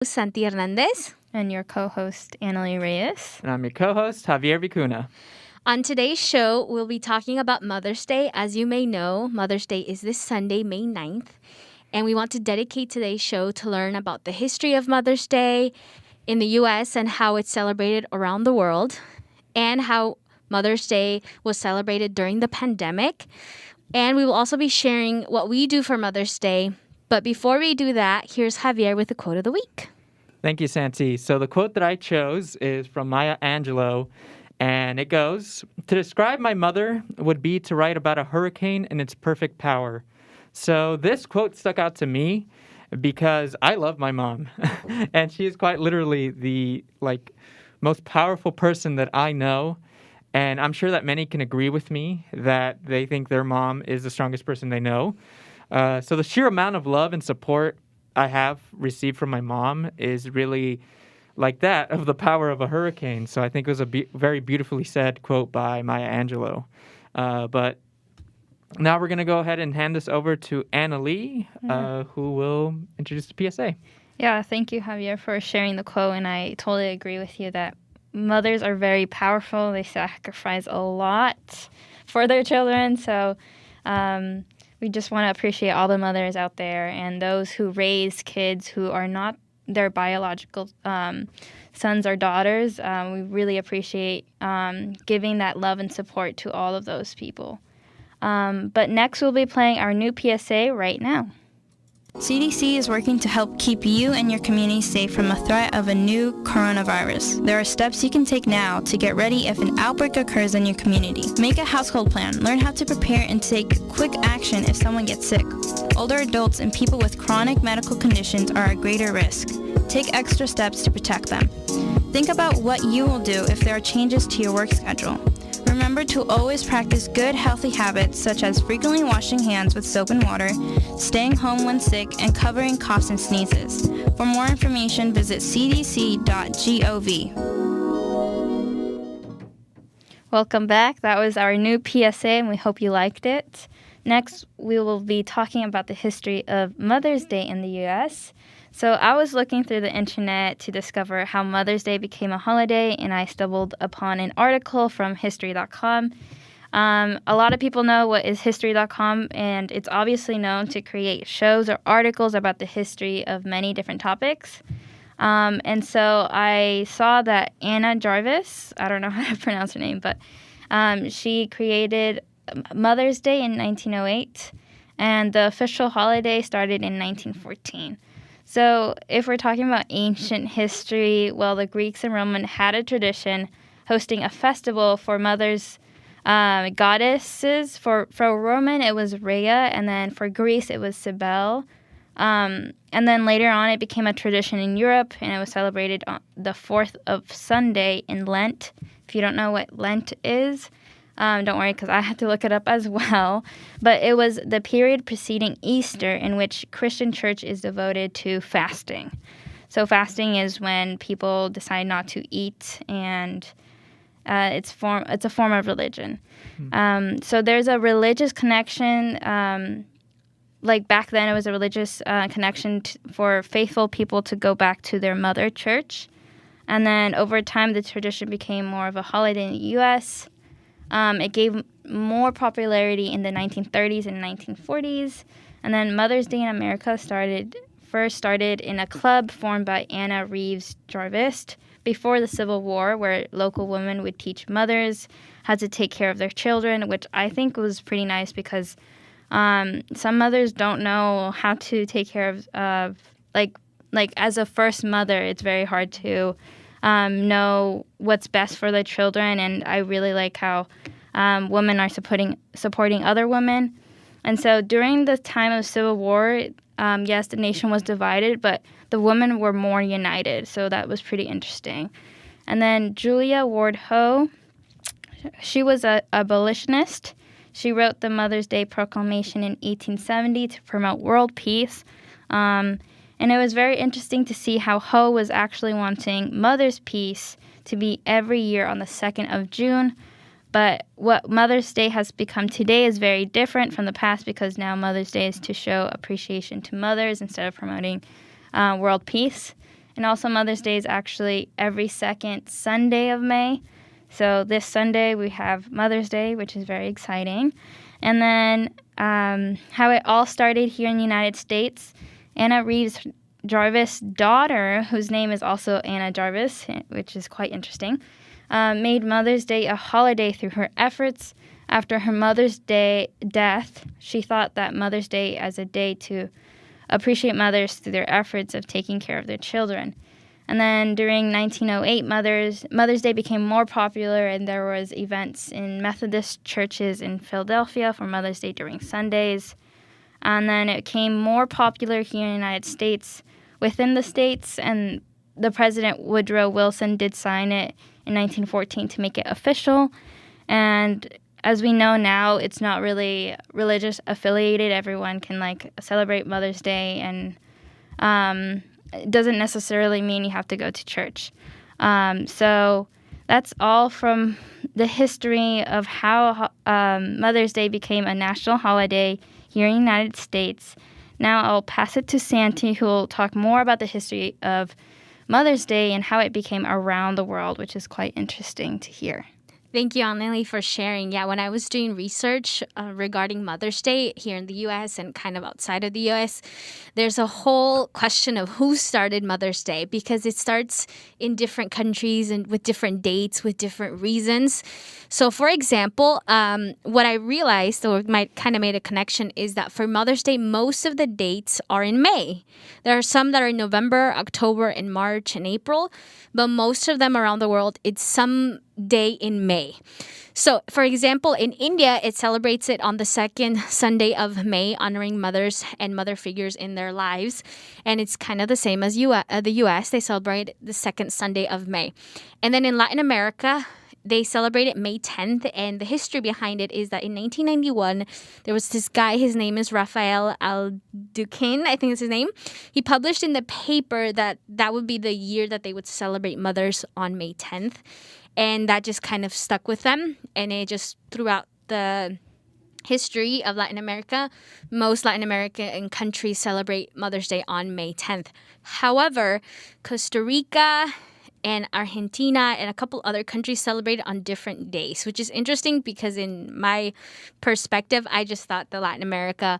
Santi Hernandez. And your co-host, Annalie Reyes. And I'm your co-host, Javier Vicuna. On today's show, we'll be talking about Mother's Day. As you may know, Mother's Day is this Sunday, May 9th. And we want to dedicate today's show to learn about the history of Mother's Day in the U.S. and how it's celebrated around the world, and how Mother's Day was celebrated during the pandemic. And we will also be sharing what we do for Mother's Day. But before we do that, here's Javier with the quote of the week. Thank you, Santi. So the quote that I chose is from Maya Angelou, and it goes, "To describe my mother would be to write about a hurricane in its perfect power." So this quote stuck out to me because I love my mom, and she is quite literally the most powerful person that I know. And I'm sure that many can agree with me that they think their mom is the strongest person they know. So the sheer amount of love and support I have received from my mom is really like that of the power of a hurricane. So I think it was a very beautifully said quote by Maya Angelou. But now we're going to go ahead and hand this over to Annalie, who will introduce the PSA. Yeah, thank you, Javier, for sharing the quote. And I totally agree with you that mothers are very powerful. They sacrifice a lot for their children. So we just want to appreciate all the mothers out there and those who raise kids who are not their biological sons or daughters. We really appreciate giving that love and support to all of those people. But next we'll be playing our new PSA right now. CDC is working to help keep you and your community safe from the threat of a new coronavirus. There are steps you can take now to get ready if an outbreak occurs in your community. Make a household plan, learn how to prepare, and take quick action if someone gets sick. Older adults and people with chronic medical conditions are at greater risk. Take extra steps to protect them. Think about what you will do if there are changes to your work schedule. Remember to always practice good, healthy habits such as frequently washing hands with soap and water, staying home when sick, and covering coughs and sneezes. For more information, visit cdc.gov. Welcome back. That was our new PSA, and we hope you liked it. Next, we will be talking about the history of Mother's Day in the U.S. So I was looking through the internet to discover how Mother's Day became a holiday, and I stumbled upon an article from History.com. A lot of people know what is History.com, and it's obviously known to create shows or articles about the history of many different topics. And so I saw that Anna Jarvis, I don't know how to pronounce her name, but she created Mother's Day in 1908, and the official holiday started in 1914. So if we're talking about ancient history, well, the Greeks and Romans had a tradition hosting a festival for mothers, goddesses. For Roman, it was Rhea, and then for Greece, it was Cybele. And then later on, it became a tradition in Europe, and it was celebrated on the 4th of Sunday in Lent. If you don't know what Lent is, don't worry, because I had to look it up as well. But it was the period preceding Easter in which Christian church is devoted to fasting. So fasting is when people decide not to eat, and it's a form of religion. So there's a religious connection. Like back then, it was a religious connection for faithful people to go back to their mother church. And then over time, the tradition became more of a holiday in the U.S., it gave more popularity in the 1930s and 1940s. And then Mother's Day in America first started in a club formed by Anna Reeves Jarvis before the Civil War, where local women would teach mothers how to take care of their children, which I think was pretty nice because some mothers don't know how to take care of like as a first mother, it's very hard to know what's best for their children, and I really like how women are supporting other women. And so during the time of Civil War, yes, the nation was divided, but the women were more united, so that was pretty interesting. And then Julia Ward Howe, she was an abolitionist. She wrote the Mother's Day Proclamation in 1870 to promote world peace. And it was very interesting to see how Ho was actually wanting Mother's Peace to be every year on the 2nd of June. But what Mother's Day has become today is very different from the past, because now Mother's Day is to show appreciation to mothers instead of promoting world peace. And also Mother's Day is actually every second Sunday of May. So this Sunday we have Mother's Day, which is very exciting. And then how it all started here in the United States, Anna Reeves Jarvis' daughter, whose name is also Anna Jarvis, which is quite interesting, made Mother's Day a holiday through her efforts. After her mother's death, she thought that Mother's Day as a day to appreciate mothers through their efforts of taking care of their children. And then during 1908, Mother's Day became more popular, and there was events in Methodist churches in Philadelphia for Mother's Day during Sundays. And then it became more popular here in the United States, within the states, and the President Woodrow Wilson did sign it in 1914 to make it official. And as we know now, it's not really religious affiliated. Everyone can celebrate Mother's Day, and it doesn't necessarily mean you have to go to church. So that's all from the history of how Mother's Day became a national holiday here in the United States. Now I'll pass it to Santi, who will talk more about the history of Mother's Day and how it became around the world, which is quite interesting to hear. Thank you, Anneli, for sharing. Yeah, when I was doing research regarding Mother's Day here in the U.S. and kind of outside of the U.S., there's a whole question of who started Mother's Day, because it starts in different countries and with different dates, with different reasons. So, for example, what I realized, or might kind of made a connection, is that for Mother's Day, most of the dates are in May. There are some that are in November, October, and March, and April, but most of them around the world, it's some day in May. So, for example, in India, it celebrates it on the second Sunday of May, honoring mothers and mother figures in their lives. And it's kind of the same as the U.S. They celebrate the second Sunday of May. And then in Latin America, they celebrate it May 10th, and the history behind it is that in 1991, there was this guy, his name is Rafael Alduquin, I think is his name. He published in the paper that would be the year that they would celebrate mothers on May 10th, and that just kind of stuck with them, and it just throughout the history of Latin America, most Latin American countries celebrate Mother's Day on May 10th. However, Costa Rica and Argentina and a couple other countries celebrate it on different days, which is interesting because in my perspective, I just thought that Latin America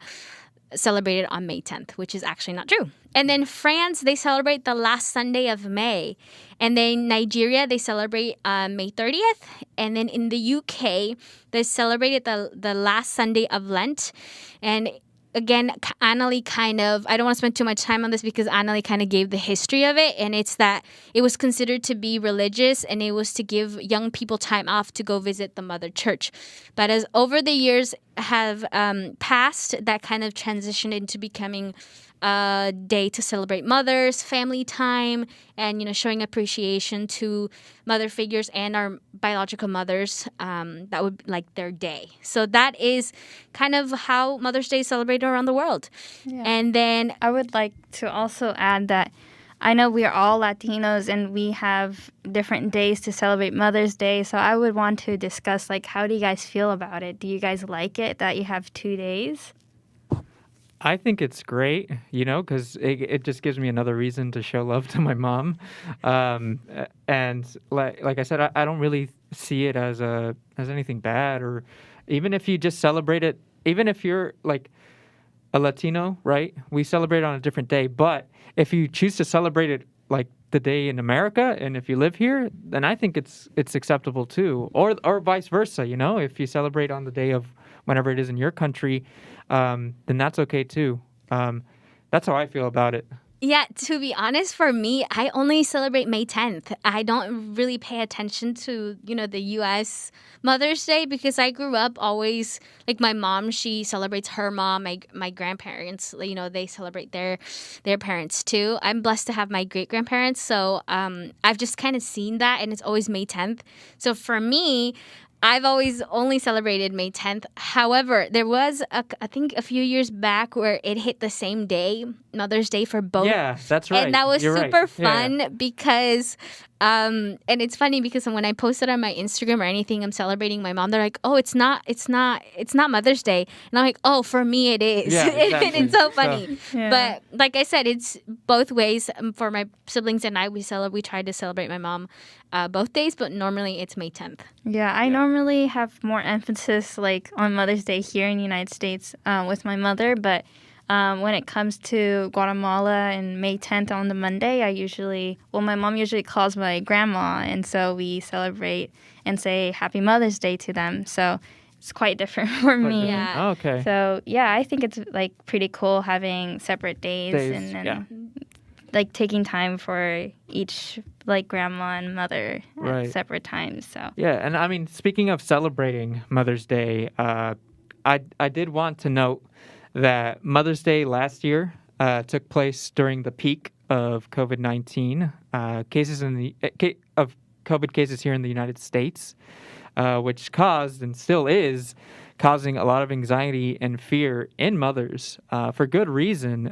celebrated on May 10th, which is actually not true. And then France, they celebrate the last Sunday of May. And then Nigeria, they celebrate May 30th. And then in the UK, they celebrated the last Sunday of Lent. And again, Annalie I don't want to spend too much time on this because Annalie kind of gave the history of it. And it's that it was considered to be religious, and it was to give young people time off to go visit the Mother Church. But as over the years have passed, that kind of transitioned into becoming a day to celebrate mothers, family time, and showing appreciation to mother figures and our biological mothers. That would be like their day. So that is kind of how Mother's Day is celebrated around the world. Yeah. And then I would like to also add that I know we are all Latinos and we have different days to celebrate Mother's Day. So I would want to discuss how do you guys feel about it? Do you guys like it that you have 2 days? I think it's great, because it just gives me another reason to show love to my mom. And like I said, I don't really see it as anything bad, or even if you just celebrate it, even if you're like a Latino, right? We celebrate it on a different day. But if you choose to celebrate it like the day in America, and if you live here, then I think it's acceptable too. Or vice versa, if you celebrate on the day of whenever it is in your country, then that's okay too. That's how I feel about it. Yeah, to be honest, for me, I only celebrate May 10th. I don't really pay attention to, the U.S. Mother's Day because I grew up always, like my mom, she celebrates her mom. My grandparents, they celebrate their parents too. I'm blessed to have my great-grandparents, so I've just kind of seen that, and it's always May 10th. So for me, I've always only celebrated May 10th. However, there was, I think, a few years back where it hit the same day, Mother's Day for both. Yeah, that's right. And that was You're super right. fun because And it's funny because when I posted on my Instagram or anything, I'm celebrating my mom. They're like, "Oh, it's not Mother's Day," and I'm like, "Oh, for me it is." Yeah, And exactly. it's so funny. Yeah. But like I said, it's both ways. For my siblings and I, we try to celebrate my mom both days, but normally it's May 10th. Yeah, I normally have more emphasis like on Mother's Day here in the United States with my mother, but when it comes to Guatemala and May 10th on the Monday, my mom usually calls my grandma, and so we celebrate and say Happy Mother's Day to them. So it's quite different for me. Yeah. Oh, okay. So yeah, I think it's like pretty cool having separate days, and then yeah. like taking time for each like grandma and mother Right. at separate times. So Yeah, and I mean, speaking of celebrating Mother's Day, I did want to note that Mother's Day last year took place during the peak of COVID-19 cases of COVID cases here in the United States, which caused and still is causing a lot of anxiety and fear in mothers for good reason.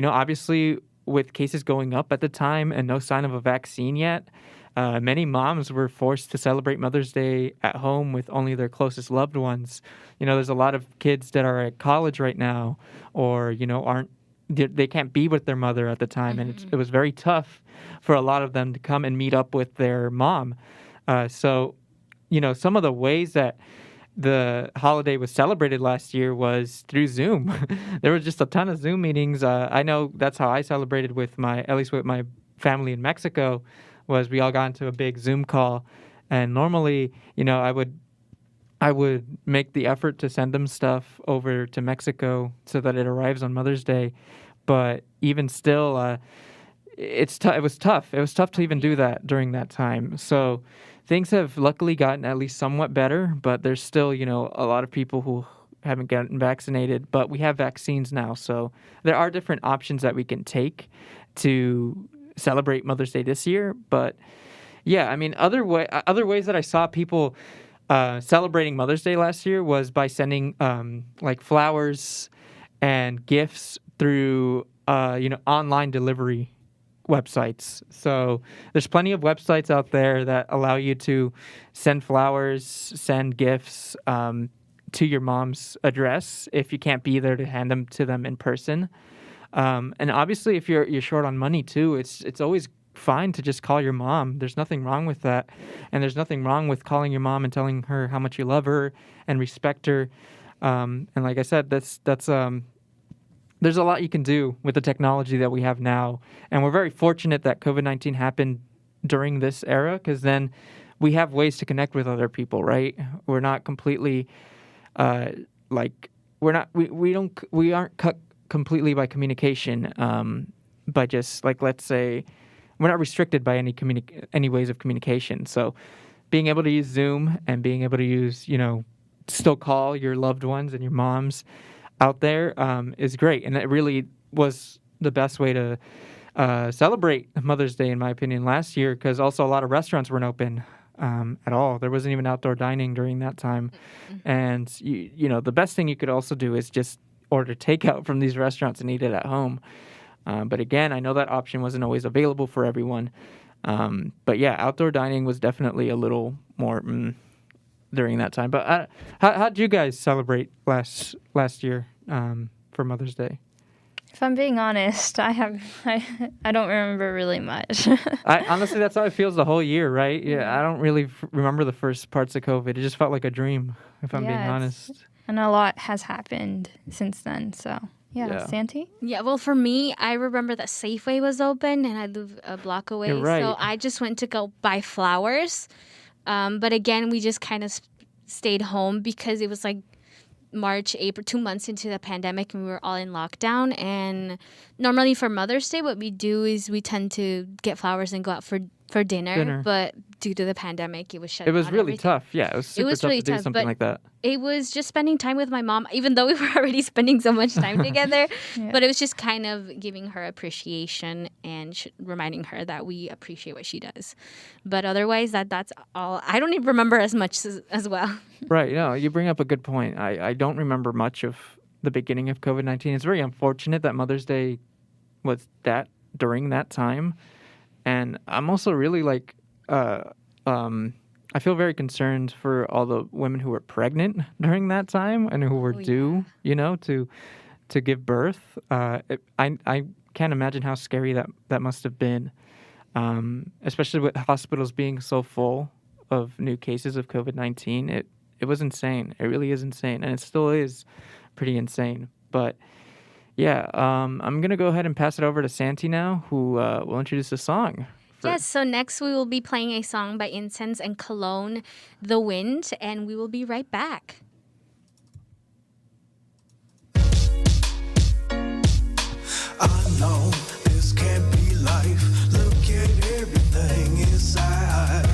Obviously, with cases going up at the time and no sign of a vaccine yet, many moms were forced to celebrate Mother's Day at home with only their closest loved ones. There's a lot of kids that are at college right now, or they can't be with their mother at the time, and it was very tough for a lot of them to come and meet up with their mom. So, some of the ways that the holiday was celebrated last year was through Zoom. There was just a ton of Zoom meetings. I know that's how I celebrated at least with my family in Mexico, was we all got into a big Zoom call. And normally, I would make the effort to send them stuff over to Mexico so that it arrives on Mother's Day. But even still, it was tough. It was tough to even do that during that time. So things have luckily gotten at least somewhat better, but there's still, a lot of people who haven't gotten vaccinated, but we have vaccines now. So there are different options that we can take to celebrate Mother's Day this year. But yeah, I mean, other ways that I saw people celebrating Mother's Day last year was by sending like flowers and gifts through online delivery websites. So there's plenty of websites out there that allow you to send flowers, send gifts to your mom's address if you can't be there to hand them to them in person. And obviously, if you're short on money too, it's always fine to just call your mom. There's nothing wrong with that, and there's nothing wrong with calling your mom and telling her how much you love her and respect her. And like I said, that's there's a lot you can do with the technology that we have now, and we're very fortunate that COVID-19 happened during this era, because then we have ways to connect with other people. Right? We're not completely we aren't cut completely by communication, by just like, let's say, we're not restricted by any ways of communication. So being able to use Zoom and being able to use, still call your loved ones and your moms out there is great. And it really was the best way to celebrate Mother's Day, in my opinion, last year, because also a lot of restaurants weren't open at all. There wasn't even outdoor dining during that time. And, the best thing you could also do is just order takeout from these restaurants and eat it at home. But again, I know that option wasn't always available for everyone. But yeah, outdoor dining was definitely a little more during that time. But how did you guys celebrate last year for Mother's Day? if I'm being honest, I don't remember really much. Honestly, that's how it feels the whole year, right? Yeah, I don't really remember the first parts of COVID. It just felt like a dream, if I'm being honest. And a lot has happened since then, so yeah. Santi? Yeah, well, for me, I remember that Safeway was open and I live a block away. You're right. So I just went to go buy flowers. But again, we just kind of stayed home because it was like March, April, 2 months into the pandemic, and we were all in lockdown. And normally for Mother's Day, what we do is we tend to get flowers and go out for dinner. But due to the pandemic, it was shut down. It was really everything. Tough. Yeah, it was super tough really to do something like that. It was just spending time with my mom, even though we were already spending so much time together. But it was just kind of giving her appreciation and reminding her that we appreciate what she does. But otherwise, that's all. I don't even remember as much as well. Right. No, you bring up a good point. I don't remember much of the beginning of COVID-19. It's very unfortunate that Mother's Day was during that time. And I'm also really like, uh, um, I feel very concerned for all the women who were pregnant during that time and who were Oh, yeah. due, to give birth. I can't imagine how scary that must have been, especially with hospitals being so full of new cases of COVID-19. It was insane. It really is insane, and it still is pretty insane. But yeah, I'm gonna go ahead and pass it over to Santi now, who will introduce the song. For Yes, so next we will be playing a song by Incense and Cologne, The Wind, and we will be right back. I know this can't be life. Look at everything inside.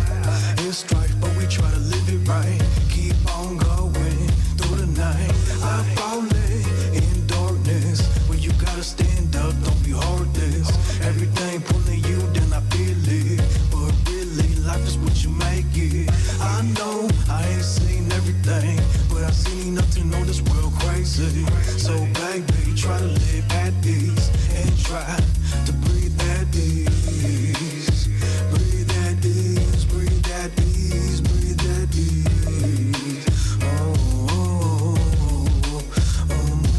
It's strife, but we try to live it right. Keep on going through the night. I'm falling in darkness, where you gotta stand up, don't be heartless. Everything pulling you, then I feel it. But really, life is what you make it. I know I ain't seen everything, but I've seen enough to know this world crazy. So baby, try to live at ease and try to breathe at ease. Breathe at ease, breathe at ease, breathe at ease.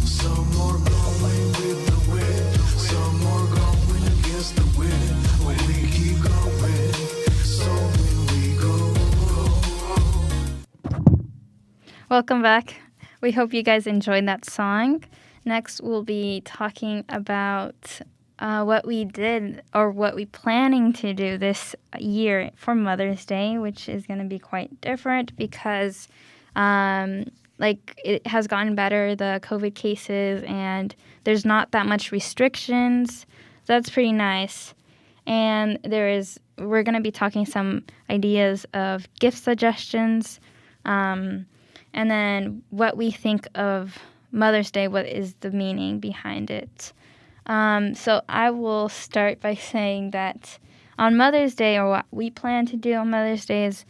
Some more going with the wind, some more going against the wind. But we keep going, so when we go. Welcome back. We hope you guys enjoyed that song. Next, we'll be talking about what we did or what we planning to do this year for Mother's Day, which is going to be quite different because it has gotten better, the COVID cases, and there's not that much restrictions. That's pretty nice. And we're going to be talking some ideas of gift suggestions, and then what we think of Mother's Day, what is the meaning behind it. So I will start by saying that on Mother's Day, or what we plan to do on Mother's Day is,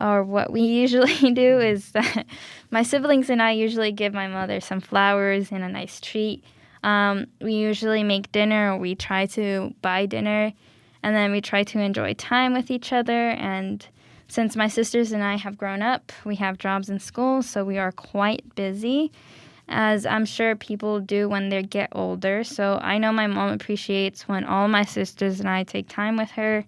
or what we usually do is that my siblings and I usually give my mother some flowers and a nice treat. We usually make dinner, or we try to buy dinner, and then we try to enjoy time with each other. And since my sisters and I have grown up, we have jobs in school, so we are quite busy, as I'm sure people do when they get older. So I know my mom appreciates when all my sisters and I take time with her.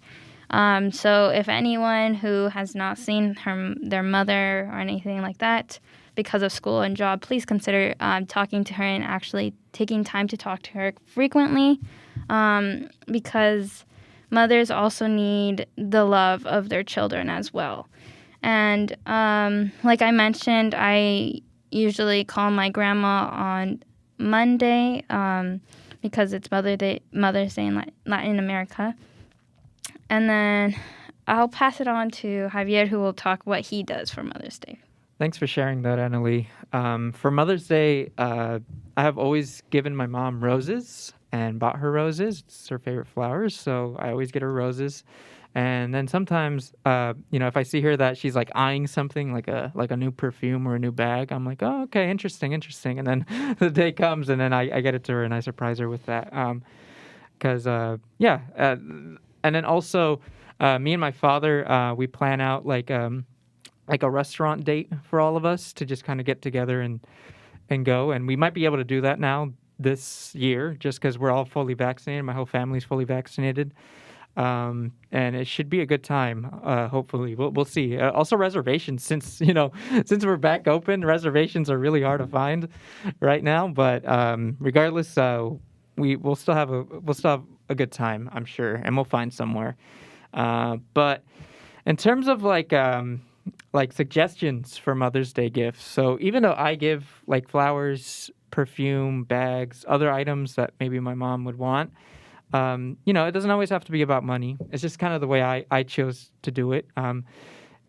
So if anyone who has not seen their mother or anything like that because of school and job, please consider talking to her and actually taking time to talk to her frequently, because mothers also need the love of their children as well. And like I mentioned, I usually call my grandma on Monday because it's Mother's Day in Latin America. And then I'll pass it on to Javier, who will talk what he does for Mother's Day. Thanks for sharing that, Annalie. For Mother's Day, I have always given my mom roses and bought her roses. It's her favorite flowers, so I always get her roses. And then sometimes, if I see her that she's like eyeing something like a new perfume or a new bag, I'm like, oh, okay, interesting. And then the day comes, and then I get it to her and I surprise her with that. And then also, me and my father, we plan out like a restaurant date for all of us to just kind of get together and go. And we might be able to do that now this year, just because we're all fully vaccinated. My whole family's fully vaccinated. And it should be a good time. Hopefully, we'll see. Also, reservations, since we're back open, reservations are really hard to find right now. But regardless, we'll still have a good time, I'm sure, and we'll find somewhere. But in terms of like suggestions for Mother's Day gifts, so even though I give like flowers, perfume, bags, other items that maybe my mom would want. It doesn't always have to be about money. It's just kind of the way I chose to do it. And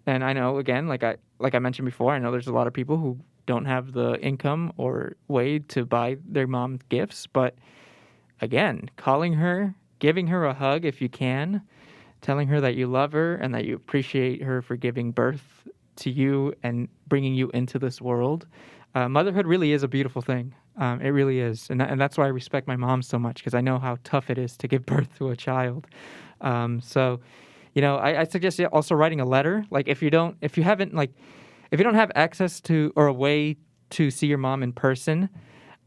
I know, again, like I mentioned before, I know there's a lot of people who don't have the income or way to buy their mom gifts. But again, calling her, giving her a hug if you can, telling her that you love her and that you appreciate her for giving birth to you and bringing you into this world. Motherhood really is a beautiful thing. It really is. And that's why I respect my mom so much, because I know how tough it is to give birth to a child. So, I suggest also writing a letter. Like if you don't have access to or a way to see your mom in person,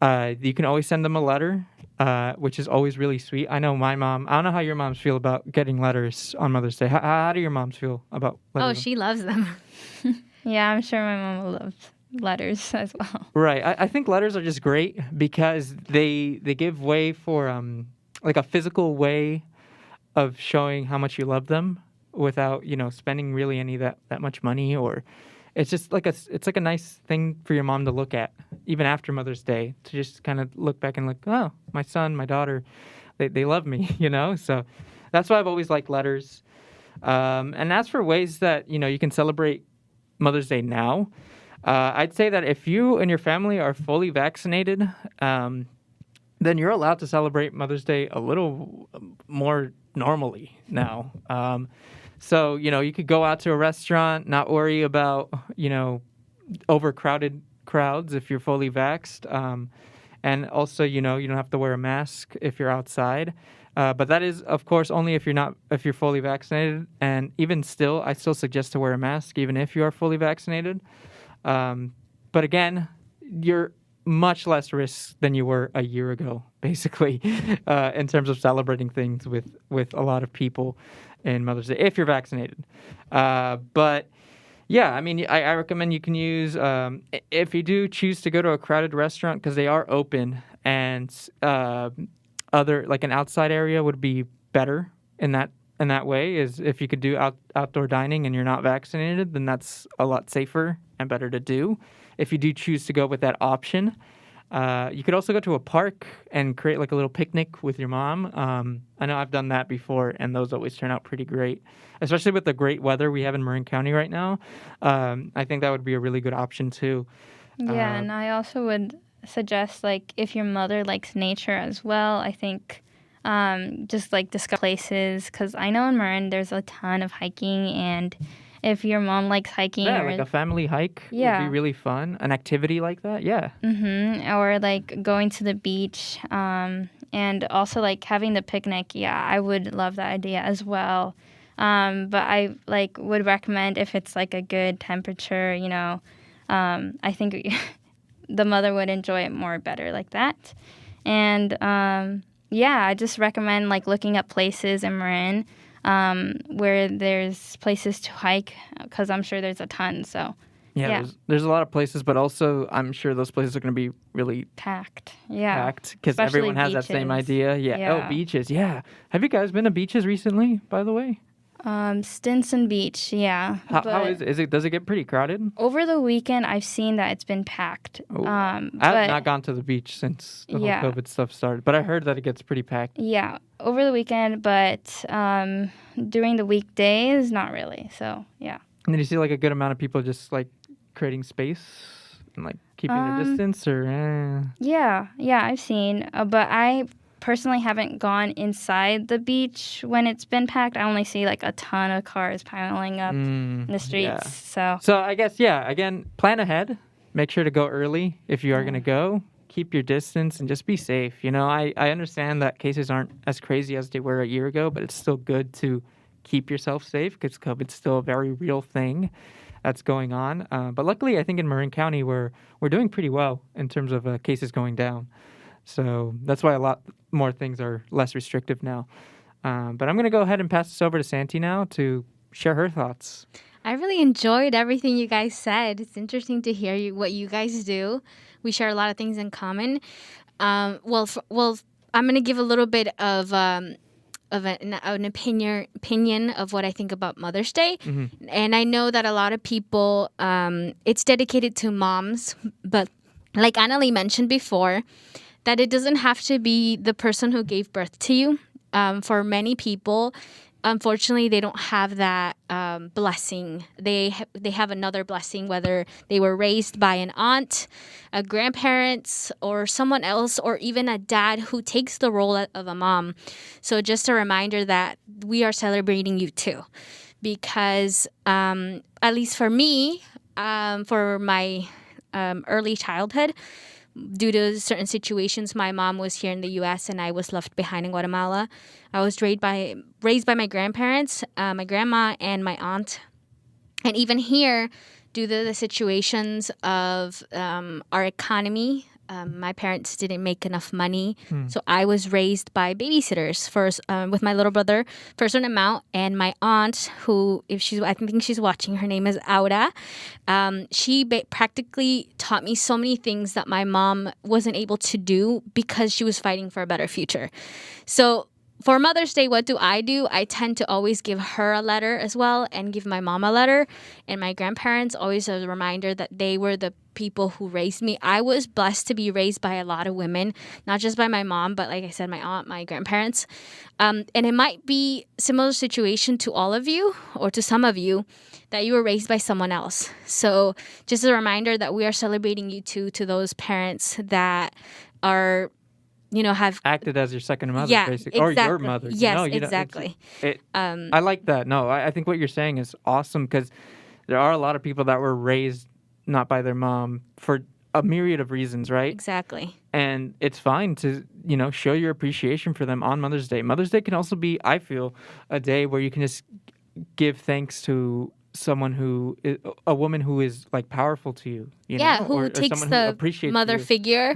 you can always send them a letter, which is always really sweet. I know my mom. I don't know how your moms feel about getting letters on Mother's Day. How do your moms feel about Oh, letters? she loves them. Yeah, I'm sure my mom will love letters as well. Right. I think letters are just great because they give way for like a physical way of showing how much you love them without spending really any that much money, or it's just like a nice thing for your mom to look at even after Mother's Day, to just kind of look back and like, oh, my son, my daughter, they love me. So that's why I've always liked letters. And as for ways that you can celebrate Mother's Day now, I'd say that if you and your family are fully vaccinated, then you're allowed to celebrate Mother's Day a little more normally now. So, you could go out to a restaurant, not worry about, overcrowded crowds if you're fully vaxxed. And also, you don't have to wear a mask if you're outside. But that is, of course, only if you're fully vaccinated. And even still, I still suggest to wear a mask, even if you are fully vaccinated. But again, you're much less risk than you were a year ago, basically, in terms of celebrating things with a lot of people in Mother's Day, if you're vaccinated. But yeah, I mean, I recommend you can use, if you do choose to go to a crowded restaurant, because they are open, and other, like an outside area would be better in that way, is if you could do outdoor dining and you're not vaccinated, then that's a lot safer and better to do. If you do choose to go with that option, you could also go to a park and create like a little picnic with your mom. I know I've done that before, and those always turn out pretty great, especially with the great weather we have in Marin County right now. I think that would be a really good option too. Yeah, and I also would suggest, like, if your mother likes nature as well, I think just like discover places, because I know in Marin there's a ton of hiking, and if your mom likes hiking, Yeah, or like a family hike would Yeah. be really fun. An activity like that, yeah. or like going to the beach, and also like having the picnic. Yeah, I would love that idea as well. But I like would recommend, if it's like a good temperature, I think the mother would enjoy it more better like that. And yeah, I just recommend like looking up places in Marin where there's places to hike, because I'm sure there's a ton. So Yeah, there's a lot of places, but also I'm sure those places are going to be really packed. Yeah. packed because Especially everyone has that same beaches. idea. Yeah. Yeah. Oh, beaches. Yeah. Have you guys been to beaches recently, by the way? Stinson Beach, yeah. How But is it? Does it get pretty crowded? over the weekend, I've seen that it's been packed. Oh, I have But not gone to the beach since the Yeah. whole COVID stuff started, but I heard that it gets pretty packed. yeah, over the weekend, but during the weekdays, not really. So yeah. And then you see like a good amount of people just like creating space and like keeping their distance, or Yeah, I've seen, but I personally haven't gone inside the beach when it's been packed. I only see like a ton of cars piling up in the streets. yeah. So So I guess, yeah, again, plan ahead. Make sure to go early if you are going to go. Keep your distance and just be safe. I understand that cases aren't as crazy as they were a year ago, but it's still good to keep yourself safe because COVID's still a very real thing that's going on. But luckily, I think in Marin County, we're doing pretty well in terms of cases going down. So that's why a lot more things are less restrictive now. But I'm going to go ahead and pass this over to Santi now to share her thoughts. I really enjoyed everything you guys said. It's interesting to hear what you guys do. We share a lot of things in common. Well, I'm going to give a little bit of an opinion of what I think about Mother's Day. And I know that a lot of people, it's dedicated to moms, but like Annalie mentioned before, that it doesn't have to be the person who gave birth to you. For many people, unfortunately, they don't have that blessing. They have another blessing, whether they were raised by an aunt, a grandparents, or someone else, or even a dad who takes the role of a mom. So just a reminder that we are celebrating you too. Because at least for me, for my early childhood, due to certain situations, my mom was here in the U.S. and I was left behind in Guatemala. I was raised by my grandparents, my grandma, and my aunt. And even here, due to the situations of our economy, my parents didn't make enough money, so I was raised by babysitters first with my little brother for a certain amount, and my aunt, who I think she's watching. Her name is Aura. She practically taught me so many things that my mom wasn't able to do because she was fighting for a better future. So for Mother's Day, what do? I tend to always give her a letter as well and give my mom a letter. And my grandparents always as a reminder that they were the people who raised me. I was blessed to be raised by a lot of women, not just by my mom, but like I said, my aunt, my grandparents. And it might be similar situation to all of you or to some of you that you were raised by someone else. So just a reminder that we are celebrating you too, to those parents that are have acted as your second mother, yeah, basically, exactly. or your mother. Yes, exactly. I like that. No, I think what you're saying is awesome because there are a lot of people that were raised not by their mom for a myriad of reasons, right? Exactly. And it's fine to, show your appreciation for them on Mother's Day. Mother's Day can also be, I feel, a day where you can just give thanks to someone a woman who is like powerful to you, who takes someone the who appreciates mother figure.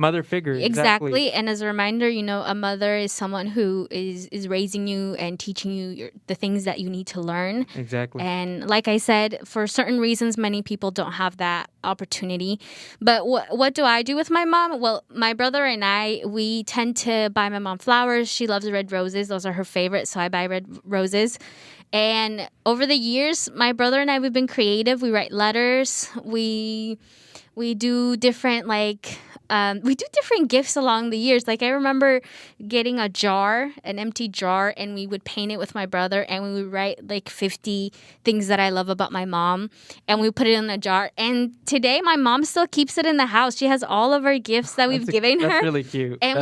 Exactly. And as a reminder, a mother is someone who is raising you and teaching you the things that you need to learn. Exactly. And like I said, for certain reasons, many people don't have that opportunity. But what do I do with my mom? Well, my brother and we tend to buy my mom flowers. She loves red roses. Those are her favorites, so I buy red roses. And over the years, my brother and I, we've been creative. We write letters. We do different different gifts along the years. Like I remember getting an empty jar, and we would paint it with my brother, and we would write like 50 things that I love about my mom, and we put it in a jar. And today, my mom still keeps it in the house. She has all of our gifts that we've given her. That's really cute. And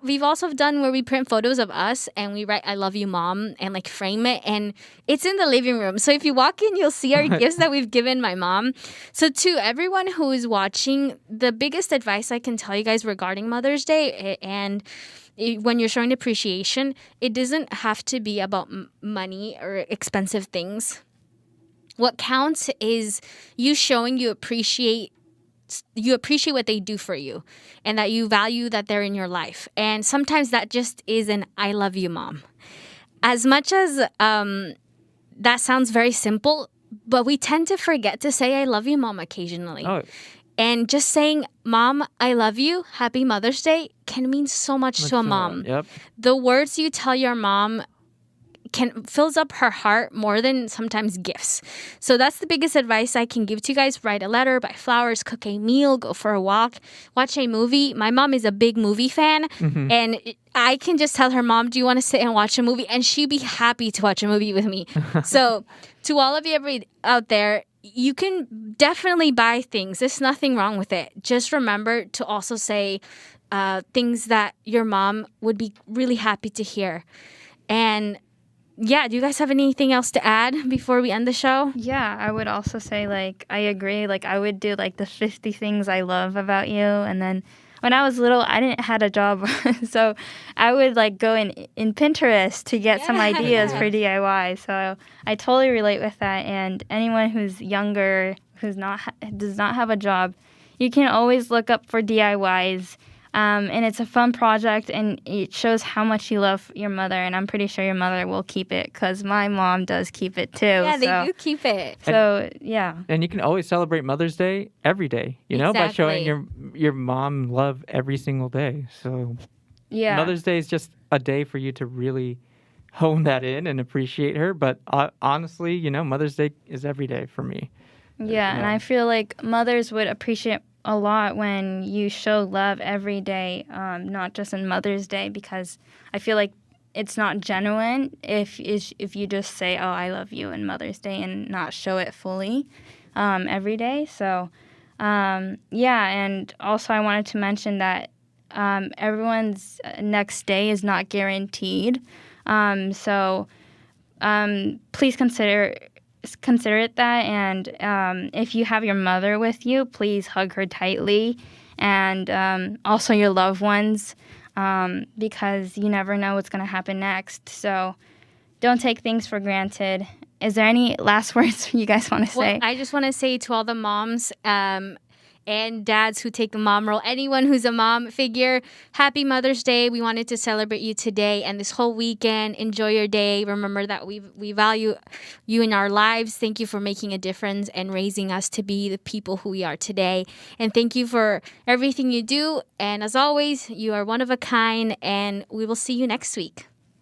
we've also done where we print photos of us and we write "I love you, Mom" and like frame it, and it's in the living room. So if you walk in, you'll see our gifts that we've given my mom. So to everyone who is watching, the biggest advice I can tell you guys regarding Mother's Day and when you're showing appreciation, it doesn't have to be about money or expensive things. What counts is you showing you appreciate what they do for you and that you value that they're in your life. And sometimes that just is an "I love you, Mom." As much as that sounds very simple, but we tend to forget to say "I love you, Mom" occasionally. Oh. And just saying, "Mom, I love you. Happy Mother's Day" can mean so much to a mom. Yep. The words you tell your mom fills up her heart more than sometimes gifts. So that's the biggest advice I can give to you guys. Write a letter, buy flowers, cook a meal, go for a walk, watch a movie. My mom is a big movie fan, and I can just tell her, "Mom, do you want to sit and watch a movie?" And she'd be happy to watch a movie with me. So to all of you out there, you can definitely buy things. There's nothing wrong with it. Just remember to also say things that your mom would be really happy to hear. And yeah, do you guys have anything else to add before we end the show? Yeah, I would also say, I agree. I would do, the 50 things I love about you. And then when I was little, I didn't have a job. So I would, go in Pinterest to get some ideas for DIY. So I totally relate with that. And anyone who's younger, does not have a job, you can always look up for DIYs. And it's a fun project, and it shows how much you love your mother, and I'm pretty sure your mother will keep it, because my mom does keep it too. Yeah, they do keep it. So, yeah. And you can always celebrate Mother's Day every day, by showing your mom love every single day. So yeah, Mother's Day is just a day for you to really hone that in and appreciate her. But honestly, Mother's Day is every day for me. Yeah, and I feel like mothers would appreciate a lot when you show love every day, not just on Mother's Day, because I feel like it's not genuine if you just say, "Oh, I love you" on Mother's Day and not show it fully every day. So and also I wanted to mention that everyone's next day is not guaranteed. So please consider it that, and if you have your mother with you, please hug her tightly and also your loved ones, because you never know what's going to happen next. So don't take things for granted. Is there any last words you guys want to say? Well, I just want to say to all the moms and dads who take the mom role, anyone who's a mom figure, happy Mother's Day. We wanted to celebrate you today and this whole weekend. Enjoy your day. Remember that we value you in our lives. Thank you for making a difference and raising us to be the people who we are today. And thank you for everything you do. And as always, you are one of a kind, and we will see you next week.